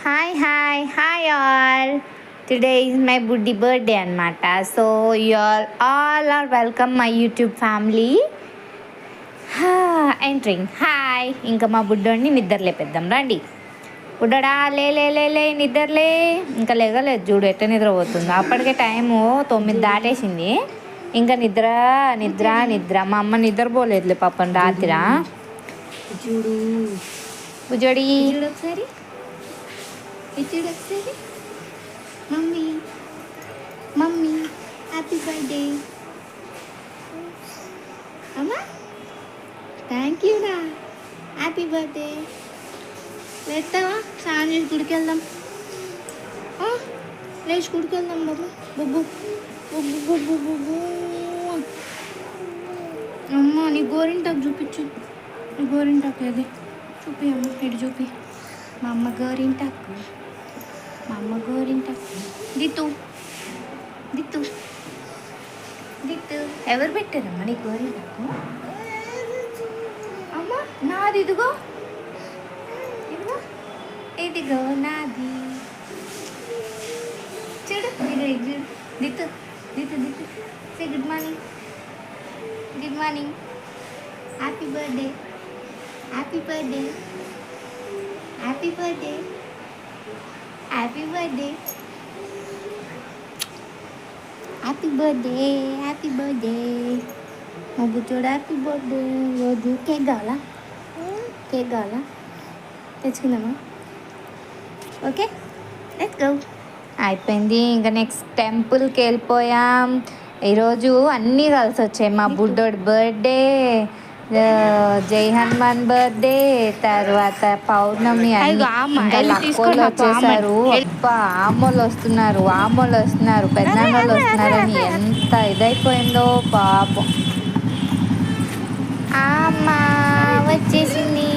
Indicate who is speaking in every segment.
Speaker 1: Hi all. Today is my బుడ్డి birthday అనమాట. So you all are welcome my YouTube family. Entering hi. ఇంకా మా బుడ్డోడిని నిద్ర లేపేద్దాం రండి. బుడ్డడా లే లే లే లే నిద్రలే. ఇంకా లేగలేదు చూడు ఎట్ట నిద్ర పోతుందో. అప్పటికే టైము 9 దాటేసింది. ఇంకా నిద్ర నిద్ర నిద్ర. మా అమ్మ నిద్రపోలేదులే పాపం రాత్రి.
Speaker 2: చూడు
Speaker 1: బుజ్జోడి
Speaker 2: చూడు ఒకసారి చూడు ఒకసారి. మమ్మీ మమ్మీ హ్యాపీ బర్త్డే అమ్మా. థ్యాంక్ యూ రా. Happy birthday. లేస్తావా? స్నానం చేసి గుడికి వెళ్దాం. లేచి గుడికి వెళ్దాం బాబు. బొబ్బు బొబ్బు బొబ్బు బొబ్బు. అమ్మ నీ గోరింటాకు చూపించు. నీ గోరింటాకు ఏది చూపి అమ్మ. ఇటు చూపి. మా అమ్మ గోరింటాకు. మా అమ్మ గోరింటాకు. దిత్తు దిత్తు దిత్తు. ఎవరు పెట్టారమ్మా నీ గోరింటాకు? అమ్మ నాది. ఇదిగో ఇదిగో ఇదిగో నాది. చూడు ఇదిగో ఇది చూడు. Dittu Dittu Dittu. Say good morning. Good morning. Happy birthday. Happy birthday. Happy birthday. Happy birthday. Happy birthday. Happy birthday. మా బుచ్చోడు హ్యాపీ బర్త్డే. రోజు కేక్ కావాలా? కేక్ కావాలా? తెచ్చుకుందామా? Okay let's go.
Speaker 1: అయిపోయింది. ఇంకా నెక్స్ట్ టెంపుల్కి వెళ్ళిపోయాం. ఈరోజు అన్నీ కలిసి వచ్చాయి. మా బుడ్డోడి బర్త్డే, జై హనుమాన్ బర్త్డే, తర్వాత పౌర్ణమి, లక్కోళ్ళు వచ్చేసారు. అబ్బా ఆమోళ్ళు వస్తున్నారు, పెద్దనాన్నోళ్ళు వస్తున్నారని ఎంత ఇదైపోయిందో పాపం. అమ్మ వచ్చేసింది.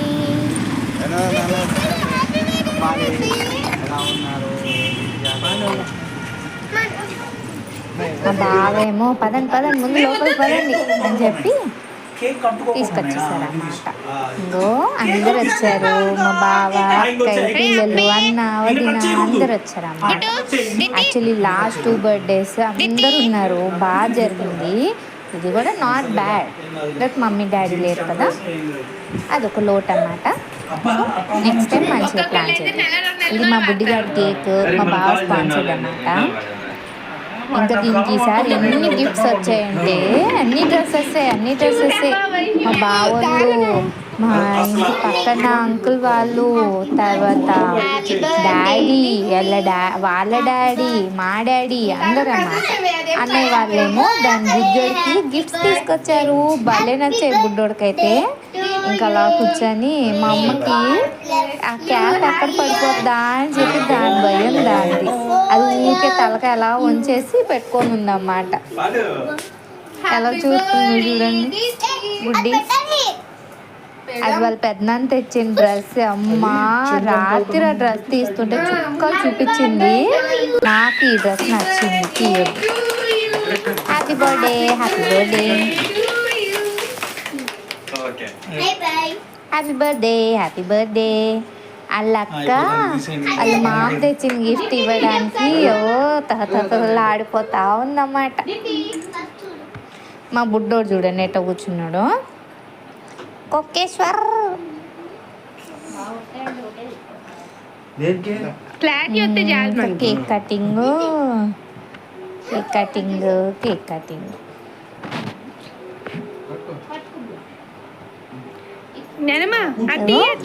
Speaker 1: మా బావేమో పదండి ముందు లోపలికి పదండి అని చెప్పి తీసుకొచ్చేసారు అన్నమాట. ఇంకో అందరు వచ్చారు. మా బావ, అక్కయ్య, పిల్లలు, అన్న, వదిన అందరు వచ్చారు అన్నమాట. యాక్చువల్లీ లాస్ట్ 2 బర్త్డేస్ అందరూ ఉన్నారు. బాగా జరిగింది. ఇది కూడా not bad. But mummy daddy లేరు కదా, అదొక లోటు అన్నమాట. నెక్స్ట్ టైం మంచిగా ప్లాన్ చేయాలి. ఇది మా బుడ్డిగాడి కేక్, మా బావ స్పాన్సర్డ్ అన్నమాట. ఇంకా దీనికి ఈసారి ఎన్ని గిఫ్ట్స్ వచ్చాయంటే అన్ని డ్రెస్సెస్. మా బావోళ్ళు, మా ఇంటి పక్కన అంకుల్ వాళ్ళు, తర్వాత డాడీ, వాళ్ళ డాడీ, మా డాడీ అందరూ అన్నమాట. అన్నయ్య వాళ్ళేమో దాని బుడ్డోడికి గిఫ్ట్స్ తీసుకొచ్చారు. భలే నచ్చాయి బుడ్డోడికైతే. ఇంకా అలా కూర్చొని మా అమ్మకి ఆ క్యాప్ ఎక్కడ పడిపోద్దా అని చెప్పి దాని భయం దానిది. అది ఊరికే తలక ఎలా వంచేసి పెట్టుకొని ఉందన్నమాట. ఎలా చూస్తుంది చూడండి బుడ్డి. అది వాళ్ళ పెద్దనాన్న తెచ్చిన డ్రెస్. అమ్మ రాత్రి ఆ డ్రెస్ తీస్తుంటే చుక్కలు చూపించింది. నాకు ఈ డ్రెస్ నచ్చింది. Happy birthday. Happy birthday. Happy birthday. Happy birthday. వాళ్ళ అక్క వాళ్ళ మామ తెచ్చిన గిఫ్ట్ ఇవ్వడానికి తహతహలా ఆడిపోతా ఉందన్నమాట. మా బుడ్డోడు చూడండి ఎట్ట కూర్చున్నాడు. కొక్కేశ్వర్. Cake cutting.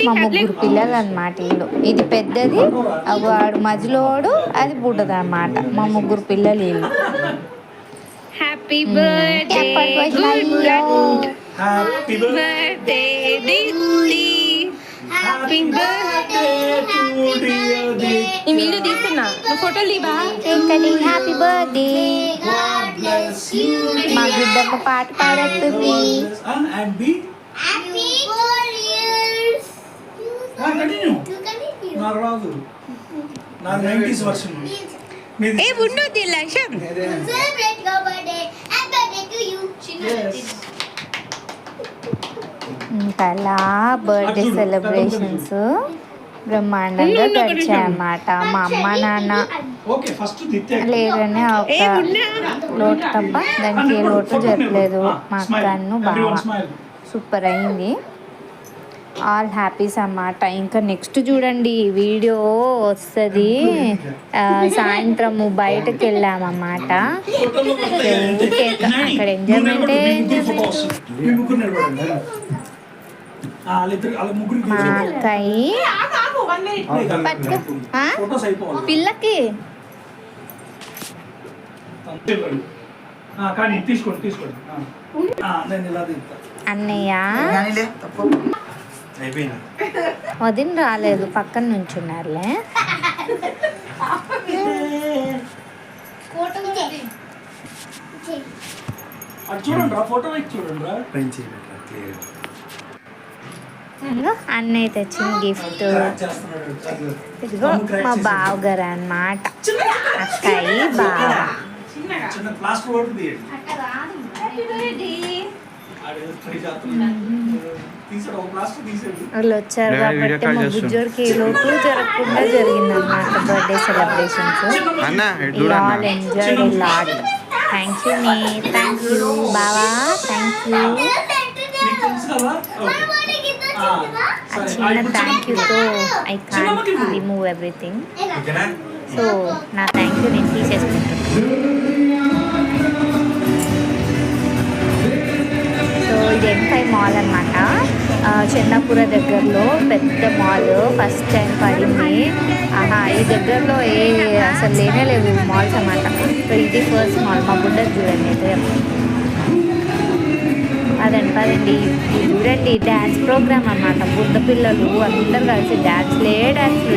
Speaker 1: మా 3 పిల్లలు అన్నమాట వీళ్ళు. ఇది పెద్దది, వాడు మధ్యలోడు, అది బుడ్డది అన్నమాట. మా 3 పిల్లలు వీళ్ళు.
Speaker 2: Happy birthday. Happy birthday Ditti. Happy birthday ఈ వీడియో తీస్తున్నా, ఫోటోలు తీవా?
Speaker 1: Happy birthday. మా గుడ్డమ్మ పాట పాడుతుంది. ఇంకా అలా బర్త్డే సెలబ్రేషన్స్ బ్రహ్మాండంగా గడిచాయన్నమాట. మా అమ్మ నాన్న లేరని ఒక లోటు తప్ప దానికి ఏ లోటు జరగలేదు. మా అక్కను బాగా సూపర్ అయింది. ఆల్ హ్యాపీస్ అన్నమాట. ఇంకా నెక్స్ట్ చూడండి వీడియో వస్తుంది. సాయంత్రము బయటకు వెళ్ళామన్నమాట. అక్కడ ఎంజాయ్మెంటే మా అక్కయి పిల్లకి అన్నయ్య వదిన రాలేదు, పక్కన నుంచున్నారులే. అన్నయ్య తెచ్చిన గిఫ్ట్ ఇదిగో మా బావగారు అన్నమాట. అక్కయ్య బావ వాళ్ళు వచ్చారు కాబట్టి మా బుజ్జోడికి లోటు జరగకుండా జరిగిందన్నమాట birthday celebrations. All enjoy lot. Thank you మీ, థ్యాంక్ యూ బావా, థ్యాంక్ యూ. ఆ చిన్న థ్యాంక్ యూతో I can't remove everything. So నా థ్యాంక్ యూ నేను తీసేసుకుంటున్నాను. సో ఇది M5 మాల్ అన్నమాట. చెన్నాపుర దగ్గరలో పెద్ద మాల్. ఫస్ట్ టైం పడింది. ఈ దగ్గరలో అసలు లేనే లేవు మాల్స్ అన్నమాట. సో ఇది ఫస్ట్ మాల్. మా బుడ్డ చూడండి అయితే పదండి చూడండి డ్యాన్స్ ప్రోగ్రామ్ అన్నమాట. బుడ్డ పిల్లలు అందరు కలిసి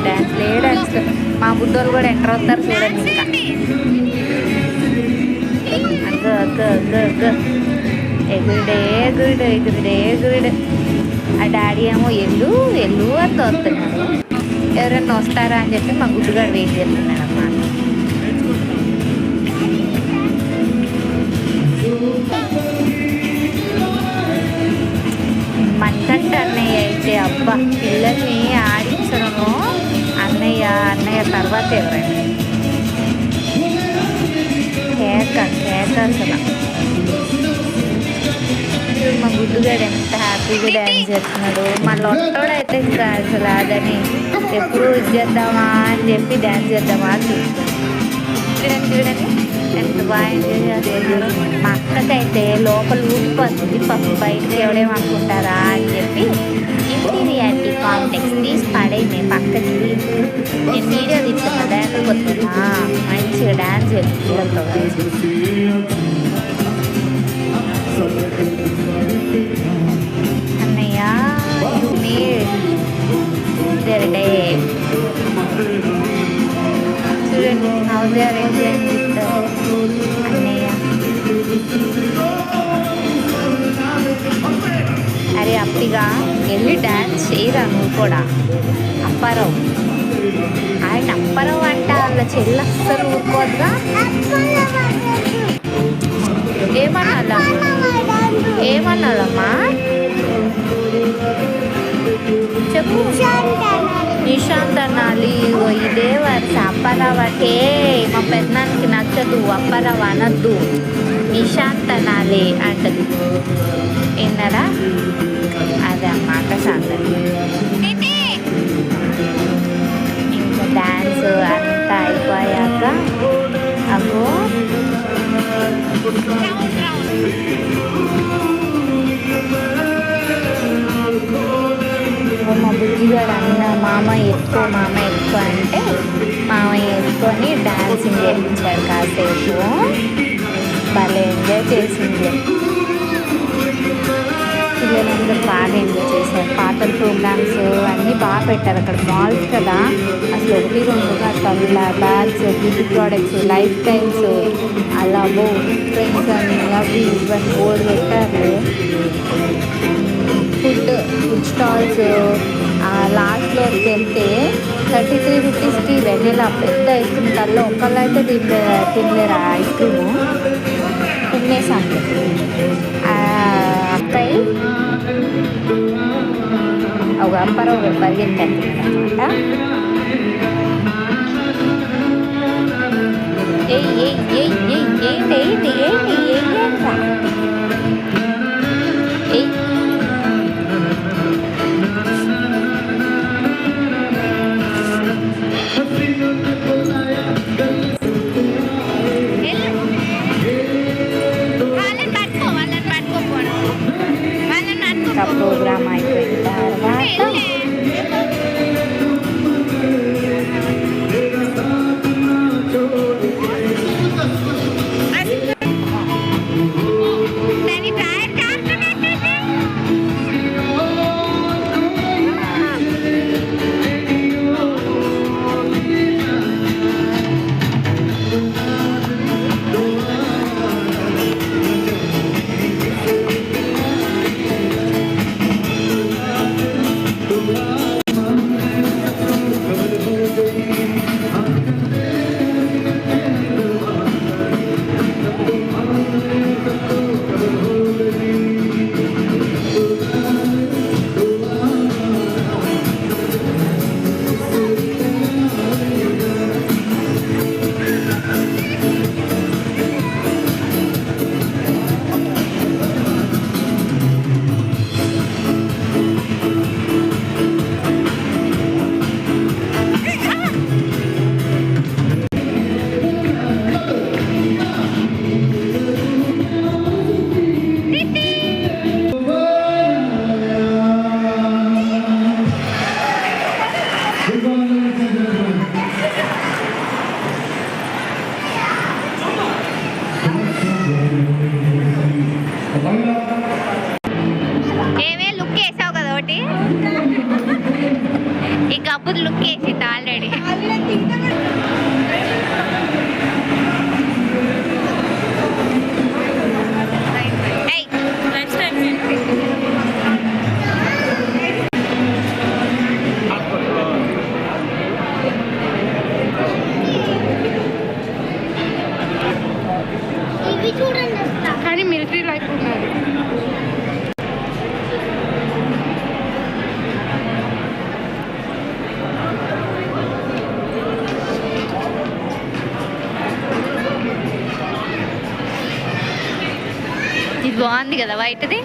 Speaker 1: డ్యాన్స్లు. మా బుడ్డోళ్ళు కూడా ఎంటర్ అవుతారు చూడండి. ఇంకా ఎగురుడే. ఆ డాడీ ఏమో ఎల్లు అని తోస్తున్నాడు. ఎవరైనా వస్తారా అని చెప్పి మా గుడ్డుగాడు వెయిట్ చేస్తున్నాడు అన్నమాట. మనకంట అన్నయ్య అయితే అబ్బా పిల్లల్ని ఆడించడము అన్నయ్య తర్వాత ఎవరైనా కేక అసలు. మా గుడ్డుగాడు ఎంత హ్యాపీగా డ్యాన్స్ చేస్తున్నాడు. మా లొట్టోడైతే ఇంకా అసలు అదని ఎప్పుడు ఇది చేద్దామా అని చెప్పి డ్యాన్స్ చేద్దామా అని చూడండి ఎంత బాగా ఎంజాయ్ చేస్తున్నాడు. మా అక్కకైతే లోపల ఊపిపోతుంది. బయటకు ఎవడేమనుకుంటారా అని చెప్పి ఇంటీరియారిటీ కాంప్లెక్స్ తీసి పడేమే పక్కకి. నేను వీడియో తీసుకున్నా డ్యాన్స్ కొట్టుకున్నా మంచిగా డ్యాన్స్ చేస్తున్నాడు. అన్నయ్య చూడండి how's they are enjoying with అన్నయ్య. అరే అప్పిగా వెళ్ళి డ్యాన్స్ చేయరా నువ్వు కూడా. అప్పారావు ఆయన అప్పారావు అంట వాళ్ళ చెల్లి అస్సలు ఊరుకోద్దా. ఏమన్నాలమ్మా చెప్పు. నిశాంత్ అనాలి. ఇదే వరుస. అప్పారావు అంటే మా పెద్దనానికి నచ్చదు. అప్పారావు అనద్దు, నిశాంత్ అనాలి అంటది. విన్నారా? అదే అన్నమాట సంగతి. ఇంకా డ్యాన్స్ అంతా అయిపోయాక అగో మా బుజ్జిగాడు అన్న మామ ఎక్కువ అంటే మామయ్య ఎక్కువని డాన్సింగ్ చేయించాడు కాసేపు. భలే ఎంజాయ్ చేసింది. పిల్లలందరూ బాగా ఎంజాయ్ చేశారు. పాటల ప్రోగ్రామ్స్ అన్నీ బాగా పెట్టారు అక్కడ. మాల్స్ కదా అసలు 1-2 తమిళ bags, beauty products, life styles, అలాగో ఫ్రెండ్స్ అని అవి ఇవన్నీ బోర్డు పెట్టారు. Food stalls. లాస్ట్లో వెళ్తే 33 రూపీస్కి వెన్నెలా పెద్ద ఐస్ క్రీమ్. కల్లో ఒక్కళ్ళు అయితే తినలేరు ఆ ఐస్ క్రీము. తినేసాను. అక్కయ్య ఒక అప్పారావు కూడా పరిగెత్తేస్తున్నాడు ప్రోగ్రామ్ అయిపోయిన తర్వాత ఏమే లుక్ వేసావు కదా ఒకటి ఈ గబ్బుది లుక్ వేసింది ఆల్రెడీ
Speaker 2: కానీ మిలిటరీ లైఫ్ ఉన్నది
Speaker 1: ఇది బాగుంది కదా వైట్ది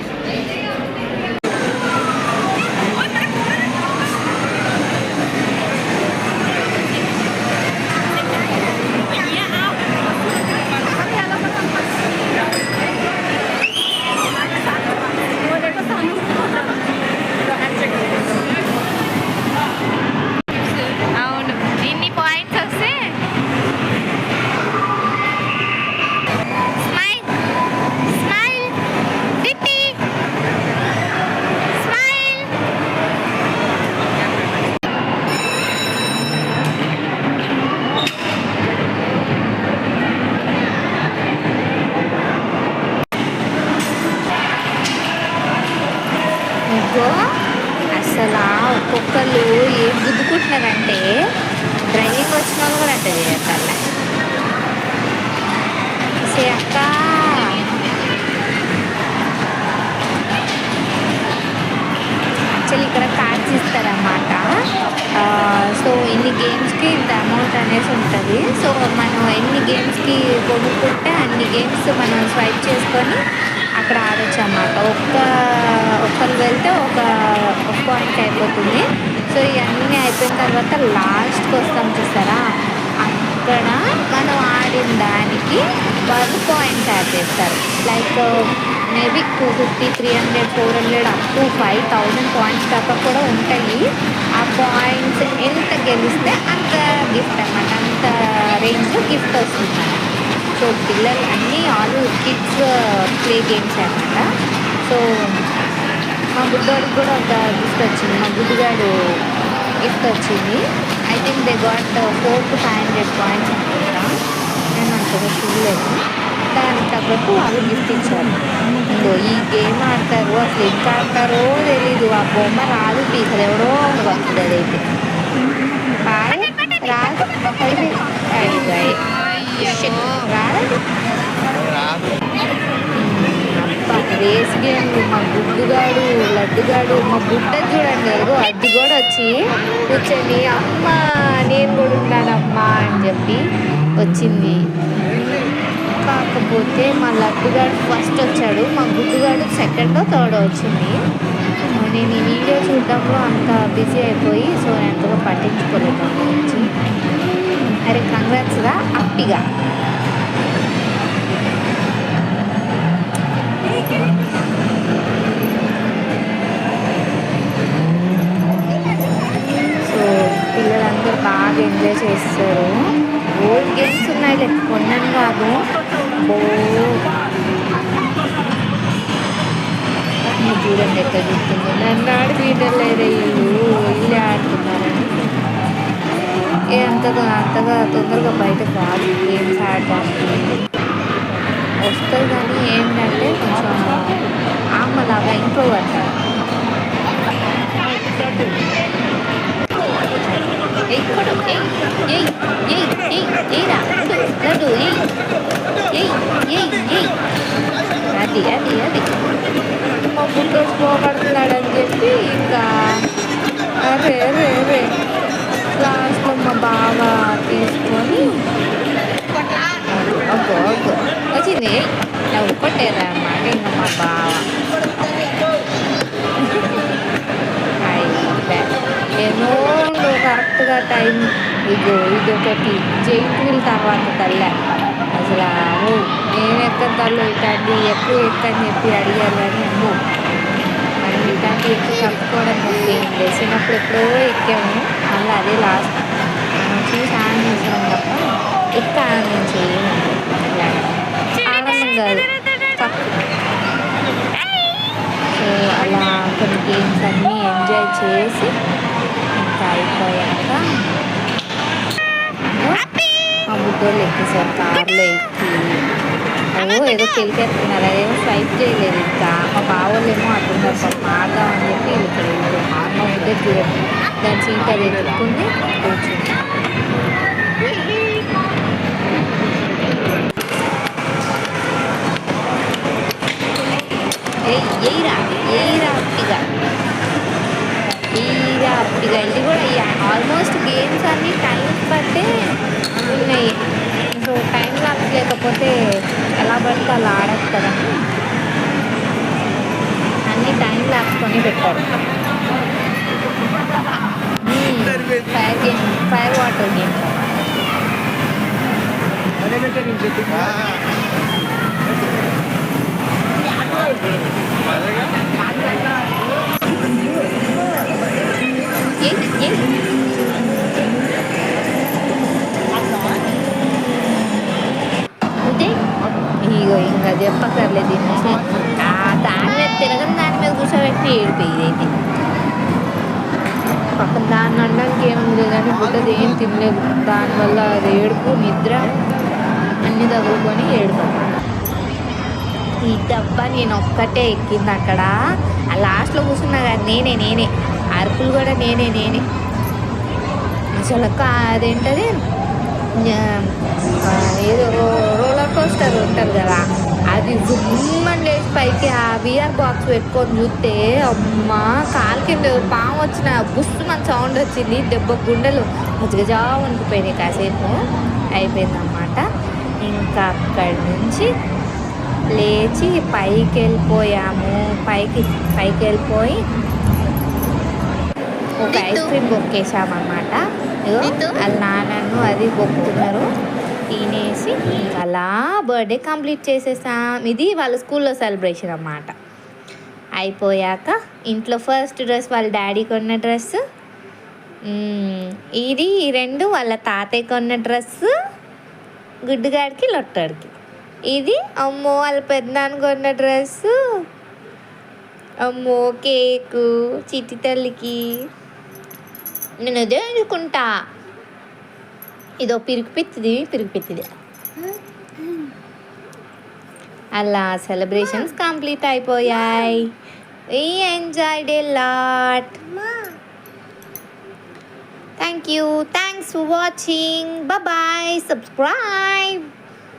Speaker 1: అవును ఇన్ని పాయింట్స్ వస్తే స్మైల్ స్మైల్ టిట్టి స్మైల్ ఇంకో అసలు ఒక్కొక్కరు ఏం గుద్దుకుంటున్నారంటే డ్రైవింగ్ వచ్చిన వాళ్ళు కూడా అంటే చేయాలి అక్క యాక్చువల్లీ ఇక్కడ కార్డ్స్ ఇస్తారన్నమాట సో ఇన్ని గేమ్స్కి ఇంత అమౌంట్ అనేసి ఉంటుంది సో మనం ఎన్ని గేమ్స్కి కొనుక్కుంటే అన్ని గేమ్స్ మనం స్వైప్ చేసుకొని అక్కడ ఆడొచ్చు అన్నమాట ఒక్కరు వెళ్తే ఒక పాయింట్ అయిపోతుంది సో ఇవన్నీ అయిపోయిన తర్వాత లాస్ట్కి వస్తాం చూస్తారా అక్కడ మనం ఆడిన దానికి వాళ్ళు పాయింట్స్ యాడ్ చేస్తారు like maybe 250 300 400 up to 5000 points దాకా కూడా ఉంటాయి ఆ పాయింట్స్ ఎంత గెలిస్తే అంత గిఫ్ట్ అన్నమాట అంత రేంజ్లో గిఫ్ట్ వస్తుంది సో పిల్లలు అన్నీ ఆల్ కిడ్స్ ప్లే గేమ్స్ అన్నమాట సో మా బుడ్డోడికి కూడా ఒక గిఫ్ట్ వచ్చింది మా బుడ్డిగాడు గిఫ్ట్ వచ్చింది I think they got 400 to 500 points అనుకుంటా నేను అంతగా చూడలేదు దానికి తగ్గట్టు వాళ్ళు గిఫ్ట్ ఇచ్చారు ఇంకో ఈ గేమ్ ఆడతారు అసలు ఇంకా ఆడతారో తెలీదు ఆ బొమ్మ రాదు పీకలు ఎవడో వస్తుంది అదైతే బాయ్ రాదు రాదు అబ్బా రేస్ గేమ్లు మా గుడ్డుగాడు లడ్డుగాడు మా బుట్ట చూడండి ఏదో అది కూడా వచ్చి కూర్చొని అమ్మ నేను కూడా ఉన్నానమ్మా అని చెప్పి వచ్చింది. కాకపోతే మా లడ్డుగాడు ఫస్ట్ వచ్చాడు, మా గుడ్డుగాడు సెకండో థర్డో వచ్చింది. నేను ఈ వీడియో చూడడంలో అంత బిజీ అయిపోయి సో నేను ఎంతగా పట్టించుకోలేదు గురించి. అరే కంగ్రాట్స్గా హ్యాపీగా. సో పిల్లలందరూ బాగా ఎంజాయ్ చేస్తారు. ఓల్డ్ గేమ్స్ ఉన్నాయి కొన్నాను కాదు. చూడండి ఎక్కడ చూస్తుంది నన్ను ఆడి ఫీటర్ లేదా ఇల్లు ఆడుతున్నారని. అంతగా తొందరగా బయట కాదు గేమ్స్ ఆడడానికి వస్తుంది. కానీ ఏంటంటే కొంచెం ఆమెలాగా ఇంట్లో పడతారు. అది అది అది మా బుడ్డోడు పోగొడుతున్నాడని చెప్పి ఇంకా అరే రే రే లాస్ట్లో మా బావ తీసుకొని ఒక్కో వచ్చింది నువ్వు కొట్టేరా అన్నమాట. ఇంకా మా బావ ఏమో కరెక్ట్గా టైం ఇదొకటి జైంట్ వీల్ తర్వాత తల్ల అసలు నేను ఎక్కని తల్లు ఇట్లాంటి ఎక్కువ ఎక్కని చెప్పి అడిగారు. కానీ అమ్మో మనం ఇట్లాంటి ఎక్కువ కలుపుకోవడం ముఖ్యం. చిన్నప్పుడు ఎప్పుడో ఎక్కాము, మళ్ళీ అదే లాస్ట్ మనం చూసి ఆనందించడం తప్ప ఎక్కువ ఆనందించే ఆనందం కాదు తప్పు. సో అలా కొన్ని గేమ్స్ అన్నీ ఎంజాయ్ చేసి ఇంకా అయిపోయాక మా బుడ్డోళ్ళు ఎక్కేసారు కార్లో ఎక్కి. ఏదో తెలికెత్తున్నారు, అదేమో స్వైప్ చేయలేదు. ఇంకా మా బావోళ్ళేమో అట్టున్నారు పాపం ఆడదామని చెప్పి ఇక్కడ మా బుడ్డ చూడండి దాని సీట్ అది ఎత్తుకుని కూర్చుంది. ఎయిరా ఇది కూడా ఆల్మోస్ట్ గేమ్స్ అన్నీ టైం బట్టే ఉన్నాయి. సో టైం లాప్స్ లేకపోతే ఎలా పడితే అలా ఆడచ్చు కదండి. అన్నీ టైం లాప్స్కొని పెట్టారు. ఫైర్ వాటర్ గేమ్ ఇగో ఇంకా చెప్పక్కర్లేదు. దాని మీద తిరగని దాని మీద కూర్చోబెట్టి ఏడిపోయింది. అయితే పక్కన దాన్ని అనడానికి ఏముంది కానీ బుడ్డది ఏం తినలేదు. దానివల్ల అది ఏడుపు నిద్ర అన్నీ తగులుకొని ఏడుపు. ఈ డబ్బా నేను ఒక్కటే ఎక్కింది అక్కడ. ఆ లాస్ట్లో కూర్చున్నా కానీ నేనే అరుపులు కూడా నేనే అసలు అదేంటది ఏదో రోలర్ కోస్టర్ ఉంటుంది కదా, అది జుమ్మని లేచి పైకి ఆ విఆర్ బాక్స్ పెట్టుకొని చూస్తే అమ్మ కాలు కింద పాము వచ్చిన బుస్సుమని సౌండ్ వచ్చింది. దెబ్బ గుండెలు ముజ్జగా వణికిపోయినాయి. కాసేపు అయిపోయిందన్నమాట. ఇంకా అక్కడి నుంచి లేచి పైకి వెళ్ళిపోయాము. పైకి వెళ్ళిపోయి ఒక ఐస్ క్రీమ్ బొక్కేసామన్నమాట. వాళ్ళ నాన్నను అది బొక్కుతున్నారు. తినేసి ఇంకా అలా బర్త్డే కంప్లీట్ చేసేసాం. ఇది వాళ్ళ స్కూల్లో సెలబ్రేషన్ అన్నమాట. అయిపోయాక ఇంట్లో ఫస్ట్ డ్రెస్ వాళ్ళ డాడీ కొన్న డ్రెస్, ఇది రెండు వాళ్ళ తాతయ్య కొన్న డ్రెస్సు, గుడ్డుగాడికి లొట్టాడికి. ఇది అమ్మో వాళ్ళ పెద్దనాన్న కొన్న డ్రెస్సు, అమ్మో కేకు చిట్టి తల్లికి. నేను అదే అనుకుంటా, ఇదో పిరిగిపిత్తిది. అలా సెలబ్రేషన్స్ కంప్లీట్ అయిపోయాయి. We enjoyed a lot. Thank you. Thanks for watching. Bye bye. Subscribe.